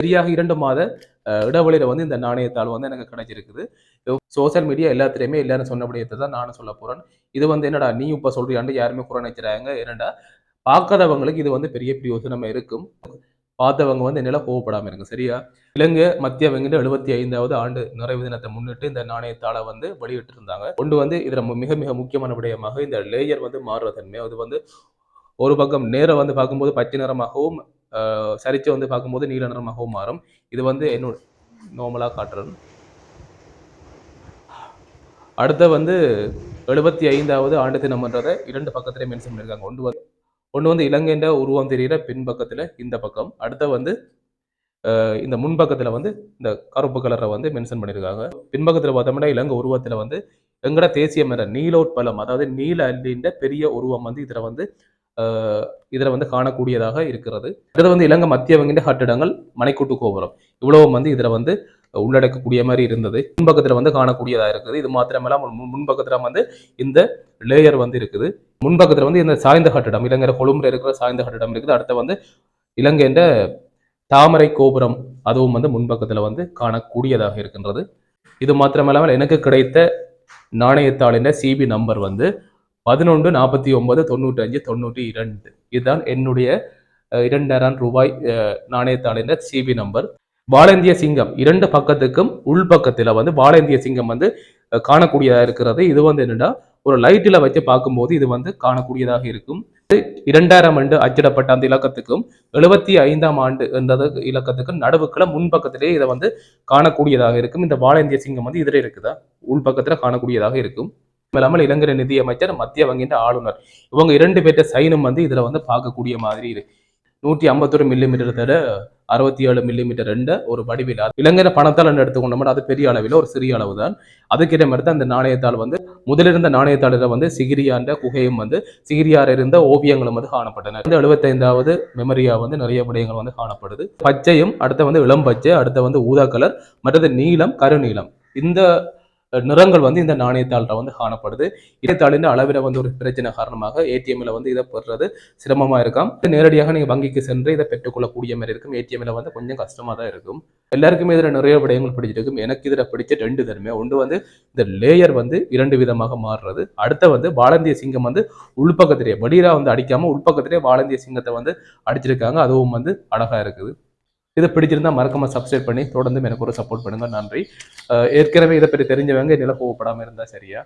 சரியாக 2 மாத இடைவெளியில வந்து இந்த நாணயத்தாள் வந்து எனக்கு கிடைச்சிருக்குது. சோசியல் மீடியா எல்லாத்துலயுமே எல்லாரும் சொன்னபடியத்தை தான் நானும் சொல்ல போறேன். இது வந்து என்னடா நீ இப்ப சொல்றியான்னு யாருமே புறக்கணிக்கிறாங்க. ஏனண்டா பார்க்காதவங்களுக்கு இது வந்து பெரிய பிரயோசனமா இருக்கும். பார்த்தவங்க வந்து என்னெல்லாம் கோவப்படாம இருங்க சரியா? இலங்கை மத்திய வங்கியின் 75வது ஆண்டு நிறைவு தினத்தை முன்னிட்டு இந்த நாணயத்தாளை வந்து வெளியிட்டு இருந்தாங்க. கொண்டு வந்து இதுல மிக மிக முக்கியமான விடயமாக இந்த லேயர் வந்து மாறுற தன்மை. அது வந்து ஒரு பக்கம் நேரம் வந்து பார்க்கும்போது பச்சை நிறமாகவும் சரிச்சு வந்து பார்க்கும்போது நீல நிறமாகவும் மாறும். இது வந்து என்னோட நார்மலா காட்டுறேன். அடுத்த வந்து 75வது ஆண்டு தினம்ன்றதை 2 பக்கத்திலே மென்ஷன் பண்ணியிருக்காங்க. ஒன்று வந்து இலங்கைன்ற உருவம் தெரிகிற பின்பக்கத்தில் இந்த பக்கம், அடுத்த வந்து இந்த முன்பக்கத்தில் வந்து இந்த கருப்பு கலரை வந்து மென்ஷன் பண்ணியிருக்காங்க. பின்பக்கத்தில் பார்த்தோம்னா இலங்கை உருவத்தில் வந்து எங்கட தேசிய மரம் நீலோத்பலம், அதாவது நீல அல்லின்ற பெரிய உருவம் வந்து இதில் வந்து காணக்கூடியதாக இருக்கிறது. அடுத்து வந்து இலங்கை மத்திய வங்கின்ற கட்டிடங்கள் மனைக்கூட்டு கோபுரம் இவ்வளவும் வந்து இதில் வந்து உள்ளடக்கக்கூடிய மாதிரி இருந்தது. முன்பக்கத்தில் வந்து காணக்கூடியதாக இருக்குது. இது மாத்திரமல்ல முன்பக்கத்தில் வந்து இந்த லேயர் வந்து இருக்குது. முன்பக்கத்தில் வந்து இந்த சாய்ந்த கட்டிடம், இலங்கை கொழும்புல இருக்கிற சாய்ந்த கட்டிடம் இருக்குது. அடுத்த வந்து இலங்கைன்ற தாமரை கோபுரம் அதுவும் வந்து முன்பக்கத்தில் வந்து காணக்கூடியதாக இருக்கின்றது. இது மாத்திரமல்லாமல் எனக்கு கிடைத்த நாணயத்தாளின் சிபி நம்பர் வந்து 11499592. இதுதான் என்னுடைய 2000 ரூபாய் நாணயத்தாளின் சிபி நம்பர். வாளந்திய சிங்கம் 2 பக்கத்துக்கும் உள்பக்கத்தில் வந்து வாளந்திய சிங்கம் வந்து காணக்கூடியதாக இருக்கிறது. இது வந்து என்னன்னா ஒரு லைட்டில் வச்சு பார்க்கும்போது இது வந்து காணக்கூடியதாக இருக்கும். 2000 ஆண்டு அச்சிடப்பட்ட அந்த இலக்கத்துக்கும் 75ஆம் ஆண்டு என்ற இலக்கத்துக்கும் நடுவுக்குள்ள முன்பக்கத்திலே இதை வந்து காணக்கூடியதாக இருக்கும். இந்த வாளந்திய சிங்கம் வந்து இதில் இருக்குதா உள்பக்கத்துல காணக்கூடியதாக இருக்கும். இல்லாமல் இலங்கை நிதியமைச்சர், மத்திய வங்கியின் ஆளுநர் இவங்க 2 பேர்த்த சைனும் வந்து இதுல வந்து பார்க்கக்கூடிய மாதிரி இருக்கு. 151 மில்லிமீட்டர் தர 67 மில்லிமீட்டர் என்ற ஒரு வடிவில் இலங்கையில பணத்தால் எடுத்துக்கொண்டோம்னா அது பெரிய அளவில் ஒரு சிறிய அளவு தான். அதுக்கிட்ட மாதிரி அந்த நாணயத்தால் வந்து முதலிருந்த நாணயத்தாளில் வந்து சிகிரியாண்ட குகையும் வந்து சிகிரியார் இருந்த ஓவியங்களும் வந்து காணப்பட்டன. 75வது மெமரியா வந்து நிறைய விடயங்கள் வந்து காணப்படுது. பச்சையும், அடுத்த வந்து இளம் பச்சை, அடுத்த வந்து ஊதா கலர், மற்றது நீலம், கருநீலம், இந்த நிறங்கள் வந்து இந்த நாணயத்தாள்கிட்ட வந்து காணப்படுது. இடைத்தாளின் அளவில் வந்து ஒரு பிரச்சனை காரணமாக ஏடிஎம்ல வந்து இதை பெறுறது சிரமமா இருக்கும். நேரடியாக நீங்க வங்கிக்கு சென்று இதை பெற்றுக்கொள்ளக்கூடிய மாதிரி இருக்கும். ஏடிஎம்ல வந்து கொஞ்சம் கஷ்டமா தான் இருக்கும். எல்லாருக்குமே இதுல நிறைய விடயங்கள் பிடிச்சிருக்கும். எனக்கு இதுல பிடிச்ச 2 தருமே. ஒன்று வந்து இந்த லேயர் வந்து 2 விதமாக மாறுறது. அடுத்த வந்து வாளந்திய சிங்கம் வந்து உள்பக்கத்திலே வடிரா வந்து அடிக்காம உள்பக்கத்திலே வாளந்திய சிங்கத்தை வந்து அடிச்சிருக்காங்க. அதுவும் வந்து அழகா இருக்குது. இதை பிடிச்சிருந்தா மறக்காம சப்ஸ்கிரைப் பண்ணி தொடர்ந்து எனக்கு ஒரு சப்போர்ட் பண்ணுங்க. நன்றி. ஏற்கனவே இதை பற்றி தெரிஞ்சவங்க என்னெல்லாம் கோவப்படாமல் இருந்தால் சரியா.